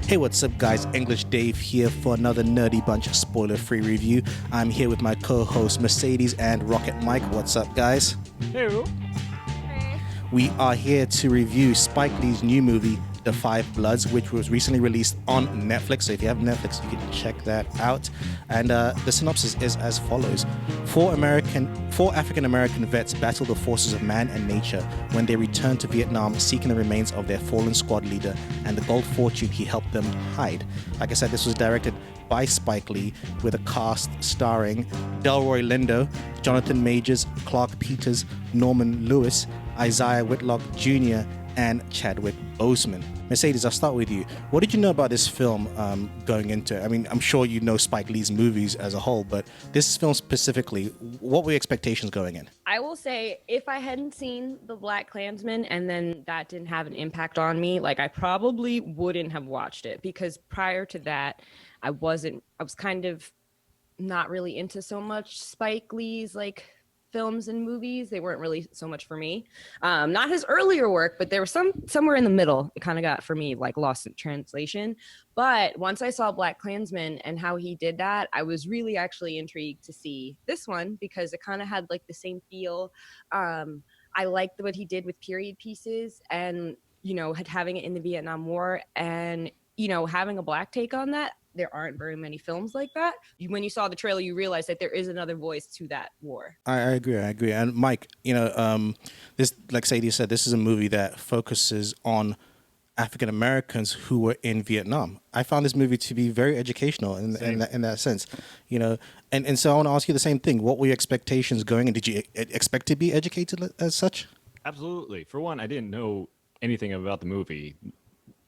Hey, what's up, guys? English Dave here for another nerdy bunch spoiler-free review. I'm here with my co-hosts Mercedes and Rocket Mike. What's up, guys? Hello. We are here to review Spike Lee's new movie, The Five Bloods, which was recently released on Netflix. So if you have Netflix, you can check that out. And the synopsis is as follows. Four African-American vets battle the forces of man and nature when they return to Vietnam seeking the remains of their fallen squad leader and the gold fortune he helped them hide. Like I said, this was directed by Spike Lee with a cast starring Delroy Lindo, Jonathan Majors, Clark Peters, Norman Lewis, Isaiah Whitlock Jr., and Chadwick Boseman. Mercedes, I'll start with you. What did you know about this film going into it? I mean, I'm sure you know Spike Lee's movies as a whole, but this film specifically, what were your expectations going in? I will say, if I hadn't seen The Black Klansman and then that didn't have an impact on me, I probably wouldn't have watched it, because prior to that, I was kind of not really into so much Spike Lee's films and movies. They weren't really so much for me. Not his earlier work, but there was somewhere in the middle. It kind of got, for me, lost in translation. But once I saw Black Klansman and how he did that, I was really actually intrigued to see this one, because it kind of had the same feel. I liked what he did with period pieces and, having it in the Vietnam War and, having a Black take on that. There aren't very many films like that. When you saw the trailer, you realize that there is another voice to that war. I agree. And Mike, this, like Sadie said, this is a movie that focuses on African Americans who were in Vietnam. I found this movie to be very educational in that sense, and so I want to ask you the same thing. What were your expectations going in? Did you expect to be educated as such? Absolutely. For one, I didn't know anything about the movie.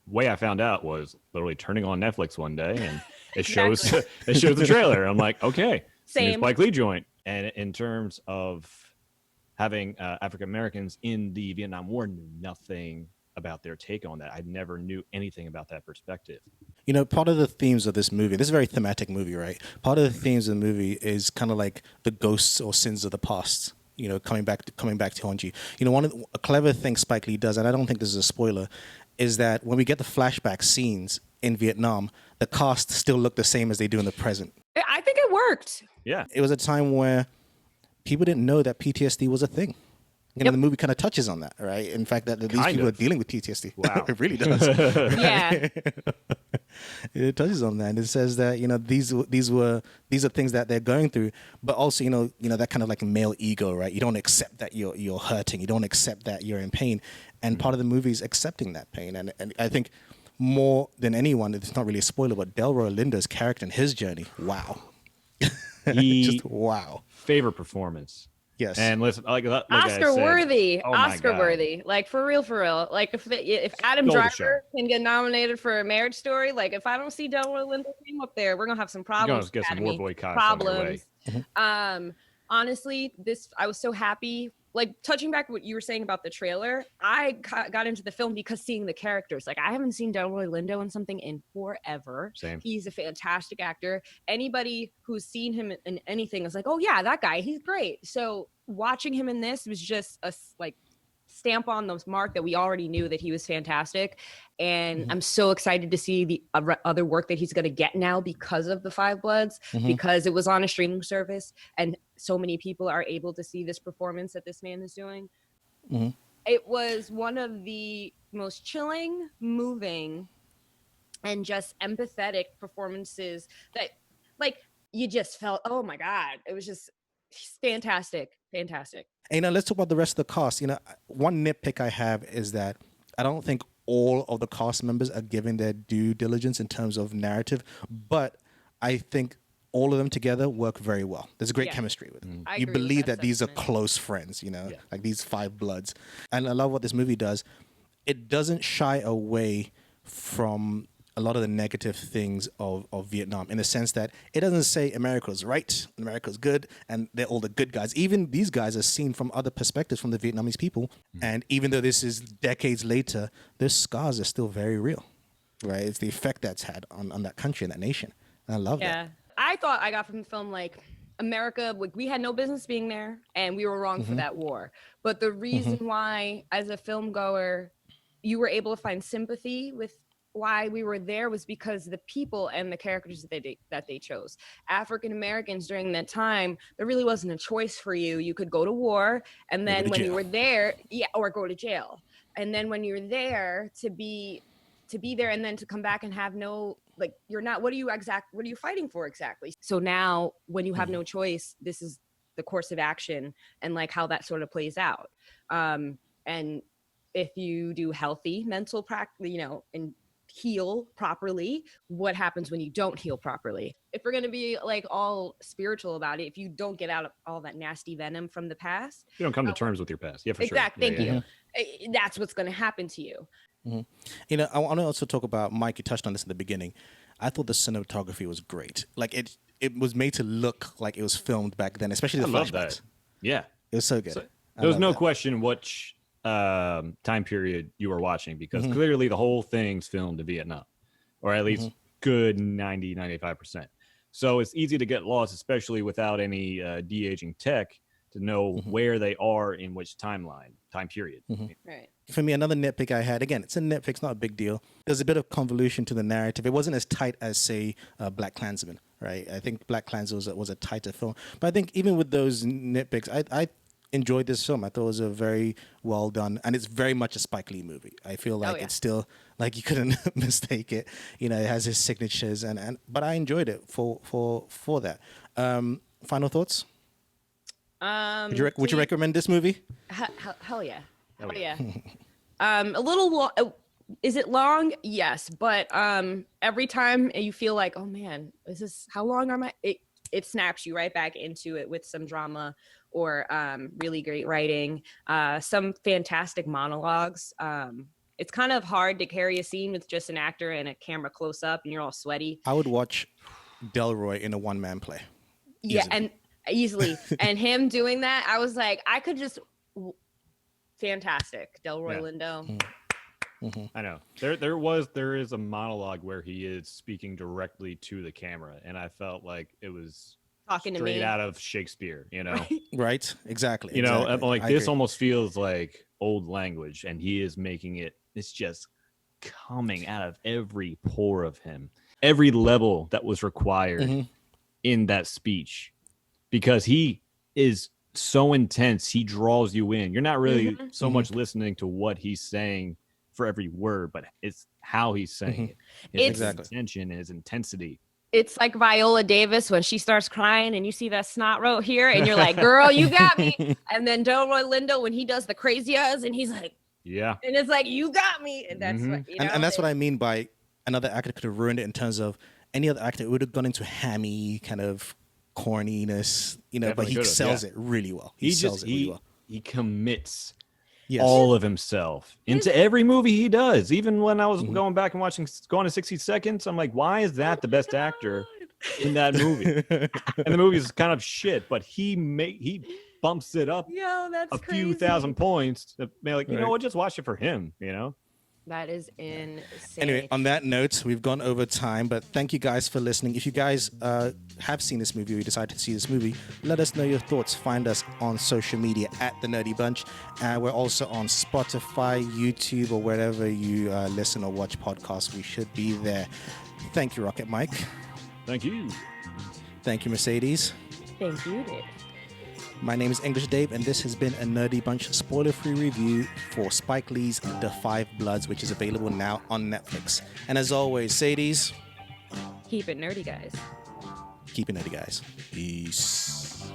Way I found out was literally turning on Netflix one day, and it shows the trailer. I'm like, okay, same Spike Lee joint. And in terms of having African Americans in the Vietnam War, knew nothing about their take on that. I never knew anything about that perspective. Part of the themes of this movie, this is a very thematic movie, right? Part of the themes of the movie is kind of like the ghosts or sins of the past. Coming back to haunt you. A clever thing Spike Lee does, and I don't think this is a spoiler, is that when we get the flashback scenes in Vietnam, the cast still look the same as they do in the present. I think it worked. Yeah. It was a time where people didn't know that PTSD was a thing. The movie kind of touches on that, right? In fact, that these people are dealing with PTSD. Wow. It really does. Yeah. It touches on that. And it says that, these are things that they're going through, but also, that kind of male ego, right? You don't accept that you're hurting. You don't accept that you're in pain. And part of the movie is accepting that pain. And I think more than anyone, it's not really a spoiler, but Delroy Lindo's character and his journey, wow. Just wow. Favorite performance. Yes. And listen, Oscar worthy. Oh Oscar worthy. For real. If Adam Driver can get nominated for a Marriage Story, if I don't see Delroy Lindo name up there, we're gonna have some problems. Get some more boycotts problems. Honestly, I was so happy. Touching back what you were saying about the trailer, I got into the film because seeing the characters. I haven't seen Delroy Lindo in something in forever. Same. He's a fantastic actor. Anybody who's seen him in anything is oh yeah, that guy, he's great. So watching him in this was just a stamp on the mark that we already knew that he was fantastic. And I'm so excited to see the other work that he's going to get now because of The Five Bloods, because it was on a streaming service and so many people are able to see this performance that this man is doing. It was one of the most chilling, moving, and just empathetic performances that you just felt, oh my God, it was just fantastic. Let's talk about the rest of the cast. One nitpick I have is that I don't think all of the cast members are giving their due diligence in terms of narrative, but I think all of them together work very well. There's a great chemistry with them. You believe that these are close friends, these five bloods. And I love what this movie does. It doesn't shy away from a lot of the negative things of Vietnam, in the sense that it doesn't say America's right, America's good, and they're all the good guys. Even these guys are seen from other perspectives from the Vietnamese people. And even though this is decades later, their scars are still very real, right? It's the effect that's had on that country and that nation. And I love that. I thought I got from the film, America, we had no business being there, and we were wrong for that war. But the reason why, as a film goer, you were able to find sympathy with why we were there was because the people and the characters that they chose. African Americans during that time, there really wasn't a choice for you. You could go to war, and then when you were there, or go to jail. And then when you're there to be there and then to come back and have no, like, you're not, what are you fighting for exactly? So now when you have no choice, this is the course of action and like how that sort of plays out. And if you do healthy mental practice, and heal properly, what happens when you don't heal properly? If we're going to be like all spiritual about it, if you don't get out of all that nasty venom from the past, you don't come to terms with your past. Yeah, for exactly. sure. Thank you. That's what's going to happen to you. Mm-hmm. I want to also talk about, Mike, you touched on this in the beginning. I thought the cinematography was great. Like it was made to look like it was filmed back then, especially the flashbacks. Love that. Yeah. It was so good. There was no question which time period you were watching, because clearly the whole thing's filmed in Vietnam, or at least good 90-95%. So it's easy to get lost, especially without any de-aging tech, to know where they are in which time period. Right. For me, another nitpick I had, again, it's a nitpick, it's not a big deal. There's a bit of convolution to the narrative. It wasn't as tight as, say, Black Klansman, right? I think Black Klansman was a tighter film. But I think even with those nitpicks, I enjoyed this film. I thought it was a very well done, and it's very much a Spike Lee movie. I feel like it's still, like, you couldn't mistake it. It has his signatures, but I enjoyed it for that. Final thoughts? Would you recommend this movie? Hell yeah. Hell yeah. A little long. Is it long? Yes, but every time you feel like, oh man, how long am I? It snaps you right back into it with some drama or really great writing, some fantastic monologues. It's kind of hard to carry a scene with just an actor and a camera close up and you're all sweaty. I would watch Delroy in a one-man play. Yeah, and easily. And him doing that, I was like, I could just... Fantastic. Delroy Lindo. I know. There is a monologue where he is speaking directly to the camera, and I felt like it was talking to me straight out of Shakespeare, Right? Exactly. Like this almost feels like old language, and he is making it's just coming out of every pore of him, every level that was required in that speech, because he is so intense. He draws you in. You're not really so much listening to what he's saying for every word, but it's how he's saying it. His intention, his intensity. It's like Viola Davis when she starts crying and you see that snot right here and you're like, girl, you got me. And then Delroy Lindo, when he does the crazy eyes and he's like, yeah. And it's like, you got me. And that's what, and that's what I mean by another actor could have ruined it. In terms of any other actor, it would have gone into hammy kind of corniness, but he sells it really well. He sells it really well. He commits all of himself into every movie he does. Even when I was going back and watching Gone in 60 Seconds, I'm like, why is that the best actor in that movie? And the movie is kind of shit, but he bumps it up few thousand points. Like, you know what? Just watch it for him, That is insane. Anyway, on that note, we've gone over time, but thank you guys for listening. If you guys have seen this movie or you decided to see this movie, let us know your thoughts. Find us on social media at The Nerdy Bunch. We're also on Spotify, YouTube, or wherever you listen or watch podcasts. We should be there. Thank you, Rocket Mike. Thank you. Thank you, Mercedes. Thank you, Dave. My name is English Dave, and this has been a Nerdy Bunch spoiler-free review for Spike Lee's The Five Bloods, which is available now on Netflix. And as always, Sadie's... Keep it nerdy, guys. Keep it nerdy, guys. Peace.